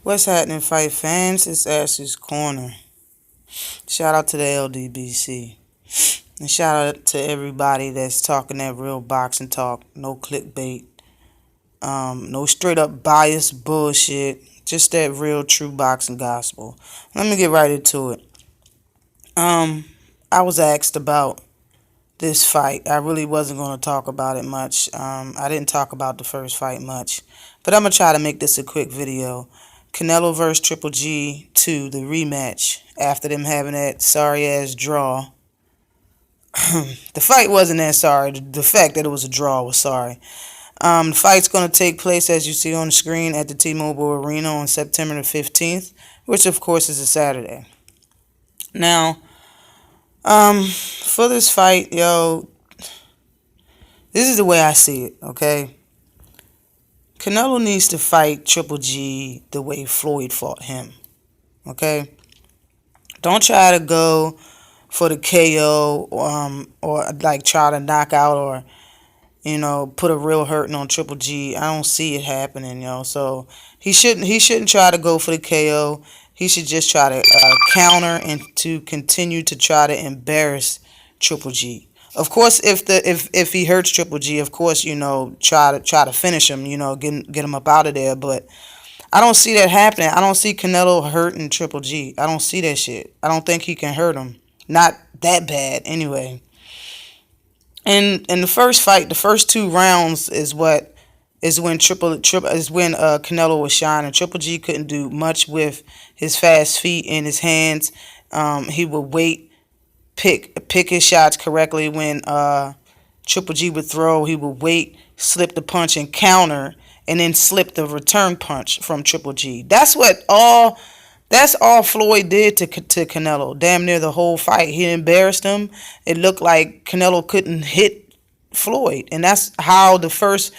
What's happening, fight fans? It's Ashley's Corner. Shout out to the LDBC. And shout out to everybody that's talking that real boxing talk. No clickbait. No straight up biased bullshit. Just that real true boxing gospel. Let me get right into it. I was asked about this fight. I really wasn't going to talk about it much. I didn't talk about the first fight much. But I'm going to try to make this a quick video. Canelo versus Triple G 2, the rematch, after them having that sorry-ass draw. The fight wasn't that sorry. The fact that it was a draw was sorry. The fight's going to take place, as you see on the screen, at the T-Mobile Arena on September the 15th, which, of course, is a Saturday. Now, for this fight, this is the way I see it, okay? Canelo needs to fight Triple G the way Floyd fought him, okay? Don't try to go for the KO or like try to knock out or, put a real hurting on Triple G. I don't see it happening, So he shouldn't try to go for the KO. He should just try to counter and to continue to try to embarrass Triple G. Of course, if he hurts Triple G, of course, try to finish him, get him up out of there. But I don't see that happening. I don't see Canelo hurting Triple G. I don't see that shit. I don't think he can hurt him. Not that bad, anyway. And in the first fight, the first 2 rounds is when Canelo was shining. Triple G couldn't do much with his fast feet and his hands. He would wait, pick his shots correctly when Triple G would throw. He would wait, slip the punch and counter, and then slip the return punch from Triple G. That's all Floyd did to Canelo. Damn near the whole fight. He embarrassed him. It looked like Canelo couldn't hit Floyd. And that's how the first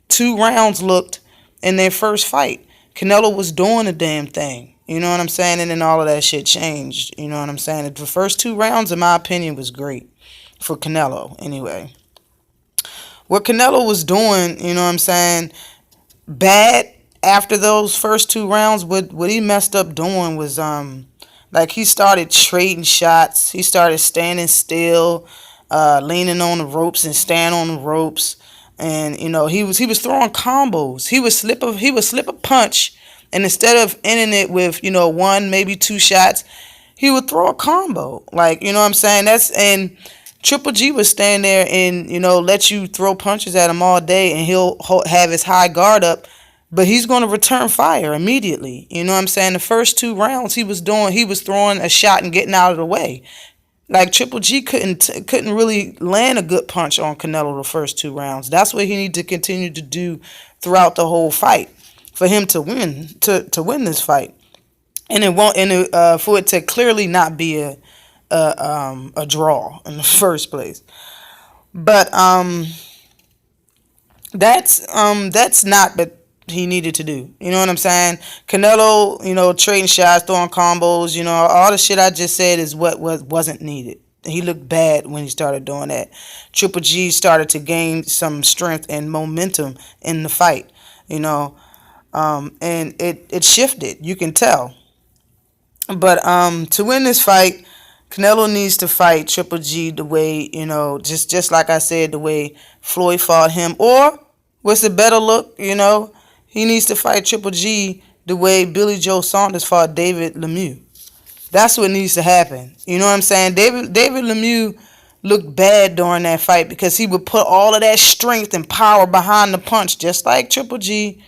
2 rounds looked in their first fight. Canelo was doing the damn thing. You know what I'm saying? And then all of that shit changed. You know what I'm saying? The first 2 rounds, in my opinion, was great for Canelo, anyway. What Canelo was doing, you know what I'm saying, bad after those first 2 rounds, what he messed up doing was, like he started trading shots. He started standing still, leaning on the ropes and standing on the ropes. And, he was throwing combos. He would slip a punch. And instead of ending it with, 1, maybe 2 shots, he would throw a combo. Like, you know what I'm saying? And Triple G would stand there and, let you throw punches at him all day, and he'll have his high guard up, but he's going to return fire immediately. You know what I'm saying? The first 2 rounds he was throwing a shot and getting out of the way. Like, Triple G couldn't really land a good punch on Canelo the first 2 rounds. That's what he needed to continue to do throughout the whole fight for him to win this fight, and for it to clearly not be a draw in the first place. But that's not what he needed to do. You know what I'm saying? Canelo, trading shots, throwing combos, all the shit I just said is what wasn't needed. He looked bad when he started doing that. Triple G started to gain some strength and momentum in the fight, and it shifted. You can tell. But to win this fight, Canelo needs to fight Triple G the way, just like I said, the way Floyd fought him. Or, what's a better look, he needs to fight Triple G the way Billy Joe Saunders fought David Lemieux. That's what needs to happen. You know what I'm saying? David Lemieux looked bad during that fight because he would put all of that strength and power behind the punch, just like Triple G.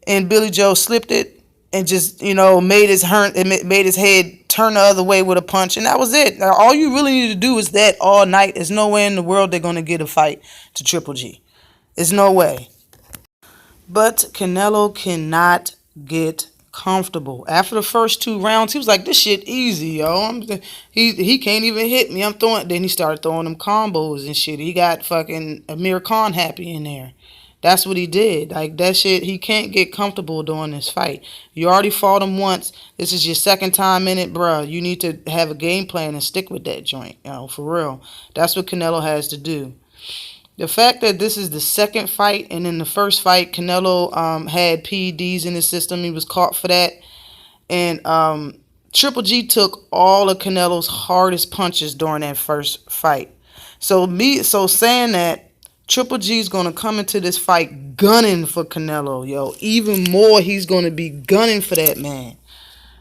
And Billy Joe slipped it and just, made his head turn the other way with a punch, and that was it. Now, all you really need to do is that all night. There's no way in the world they're going to get a fight to Triple G. There's no way. But Canelo cannot get comfortable. After the first 2 rounds, he was like, this shit easy, yo. He can't even hit me. I'm throwing. Then he started throwing them combos and shit. He got fucking Amir Khan happy in there. That's what he did. Like, that shit, he can't get comfortable during this fight. You already fought him once. This is your second time in it, bruh. You need to have a game plan and stick with that joint, for real. That's what Canelo has to do. The fact that this is the second fight, and in the first fight, Canelo had PEDs in his system. He was caught for that. And Triple G took all of Canelo's hardest punches during that first fight. So saying that Triple G is gonna come into this fight gunning for Canelo, yo. Even more, he's gonna be gunning for that man.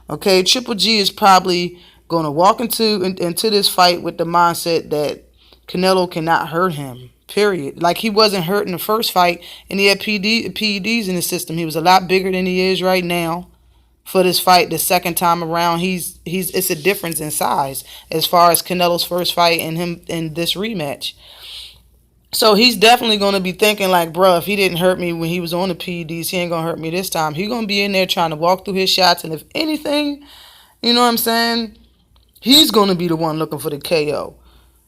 Okay, Triple G is probably gonna walk into this fight with the mindset that Canelo cannot hurt him. Period. Like he wasn't hurt in the first fight, and he had PEDs in the system. He was a lot bigger than he is right now. For this fight, the second time around, he's it's a difference in size as far as Canelo's first fight and him in this rematch. So he's definitely going to be thinking like, bro, if he didn't hurt me when he was on the PEDs, he ain't going to hurt me this time. He's going to be in there trying to walk through his shots, and if anything, you know what I'm saying, he's going to be the one looking for the KO.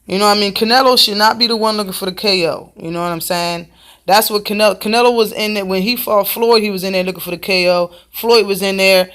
You know what I mean? Canelo should not be the one looking for the KO. You know what I'm saying? That's what Canelo was in there. When he fought Floyd, he was in there looking for the KO. Floyd was in there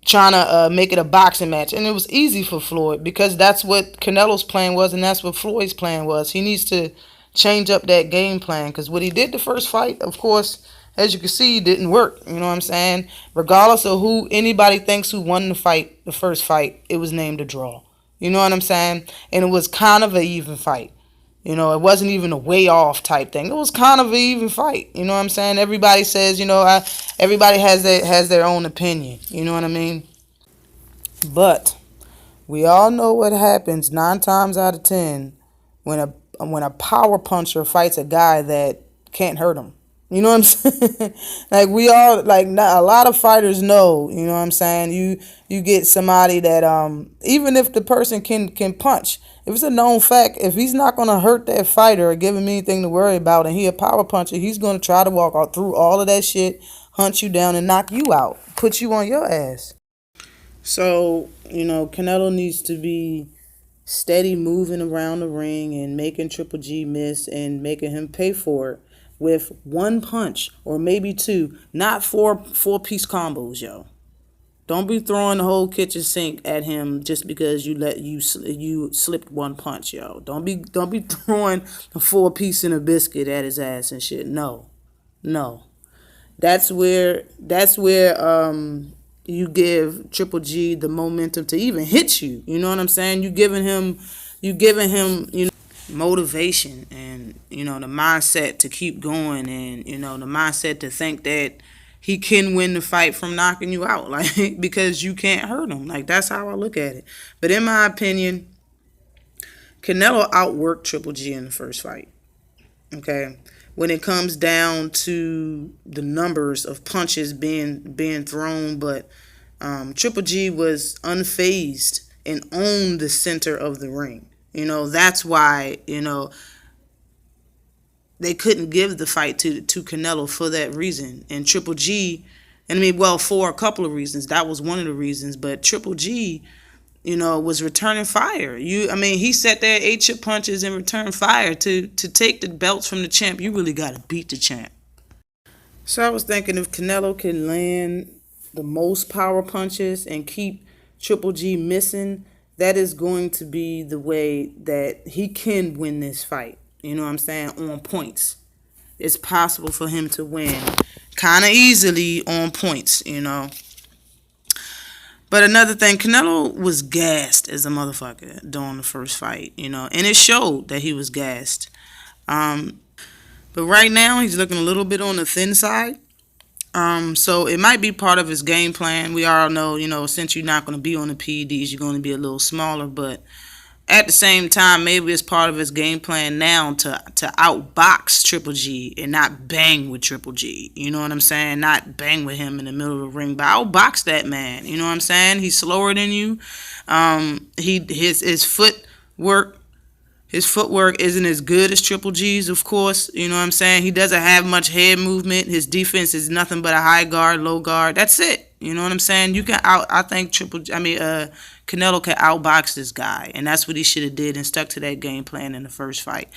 trying to make it a boxing match. And it was easy for Floyd because that's what Canelo's plan was, and that's what Floyd's plan was. He needs to change up that game plan because what he did the first fight, of course, as you can see, didn't work. You know what I'm saying? Regardless of who anybody thinks who won the fight, the first fight, it was named a draw. You know what I'm saying? And it was kind of an even fight. You know, it wasn't even a way off type thing. It was kind of an even fight. You know what I'm saying? Everybody says, everybody has their own opinion. You know what I mean? But we all know what happens 9 times out of 10 when a power puncher fights a guy that can't hurt him. You know what I'm saying? Like we all not, a lot of fighters know. You know what I'm saying? You get somebody that even if the person can punch, if it's a known fact, if he's not gonna hurt that fighter or give him anything to worry about, and he a power puncher, he's gonna try to walk out through all of that shit, hunt you down, and knock you out, put you on your ass. So Canelo needs to be steady moving around the ring and making Triple G miss and making him pay for it with one punch or maybe two, not four-piece combos, yo. Don't be throwing the whole kitchen sink at him just because you slipped one punch, yo. Don't be throwing a 4-piece and a biscuit at his ass and shit. No. That's where you give Triple G the momentum to even hit you. You know what I'm saying? You giving him motivation and the mindset to keep going, and the mindset to think that he can win the fight from knocking you out, like, because you can't hurt him. Like, that's how I look at it. But in my opinion, Canelo outworked Triple G in the first fight. Okay, when it comes down to the numbers of punches being thrown, but Triple G was unfazed and owned the center of the ring. That's why they couldn't give the fight to Canelo for that reason. And Triple G, for a couple of reasons. That was one of the reasons. But Triple G, was returning fire. He sat there, ate your punches, and returned fire. To take the belts from the champ, you really got to beat the champ. So I was thinking if Canelo can land the most power punches and keep Triple G missing, that is going to be the way that he can win this fight. You know what I'm saying? On points. It's possible for him to win kind of easily on points, But another thing, Canelo was gassed as a motherfucker during the first fight, and it showed that he was gassed. But right now, he's looking a little bit on the thin side. So it might be part of his game plan. We all know, since you're not going to be on the PEDs, you're going to be a little smaller. But at the same time, maybe it's part of his game plan now to outbox Triple G and not bang with Triple G. You know what I'm saying? Not bang with him in the middle of the ring, but outbox that man. You know what I'm saying? He's slower than you. His footwork isn't as good as Triple G's, of course. You know what I'm saying? He doesn't have much head movement. His defense is nothing but a high guard, low guard. That's it. You know what I'm saying? I think Canelo can outbox this guy, and that's what he should have did and stuck to that game plan in the first fight.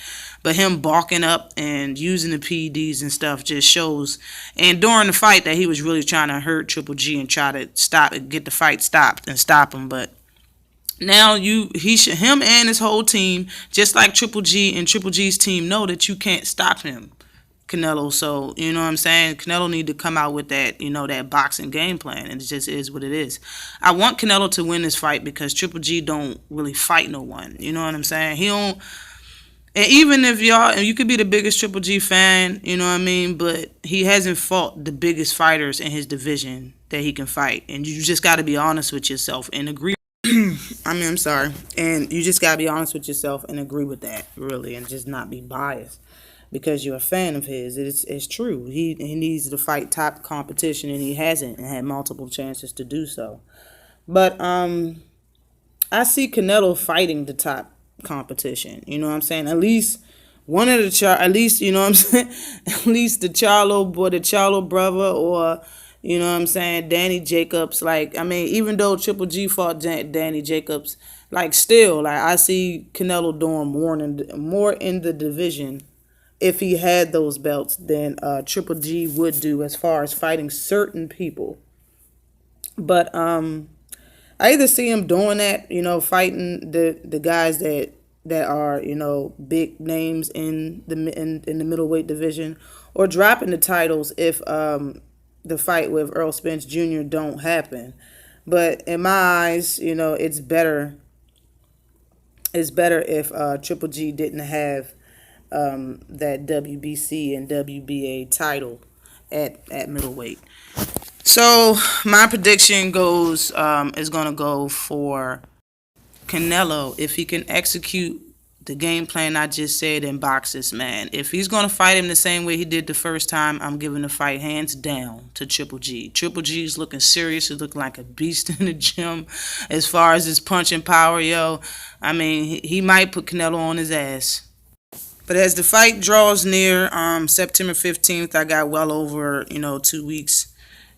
But him balking up and using the PEDs and stuff just shows. And during the fight, that he was really trying to hurt Triple G and try to get the fight stopped and stop him, but Now him and his whole team, just like Triple G and Triple G's team, know that you can't stop him, Canelo. So you know what I'm saying. Canelo need to come out with that, that boxing game plan, and it just is what it is. I want Canelo to win this fight because Triple G don't really fight no one. You know what I'm saying. He don't. And even if you could be the biggest Triple G fan, you know what I mean, but he hasn't fought the biggest fighters in his division that he can fight, and you just got to be honest with yourself and agree. I'm sorry, and you just got to be honest with yourself and agree with that, really, and just not be biased because you're a fan of his. It's true. He needs to fight top competition, and he hasn't, and had multiple chances to do so. But I see Canelo fighting the top competition. You know what I'm saying? At least one of the at least you know what I'm saying. At least the Charlo boy, the Charlo brother, or you know what I'm saying, Danny Jacobs. Like I mean, even though Triple G fought Danny Jacobs, like still, like I see Canelo doing more in the division if he had those belts than Triple G would do as far as fighting certain people. But I either see him doing that, fighting the guys that are big names in the middleweight division, or dropping the titles if the fight with Earl Spence Jr. don't happen. But in my eyes, it's better if Triple G didn't have that WBC and WBA title at middleweight. So my prediction is gonna go for Canelo if he can execute the game plan I just said and box this man. If he's gonna fight him the same way he did the first time, I'm giving the fight hands down to Triple G. Triple G is looking serious. He's looking like a beast in the gym as far as his punching power, yo. I mean, he might put Canelo on his ass. But as the fight draws near September 15th, I got well over 2 weeks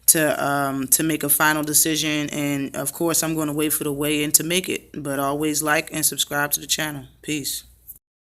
to make a final decision, and of course I'm going to wait for the weigh-in to make it. But always like and subscribe to the channel. Peace.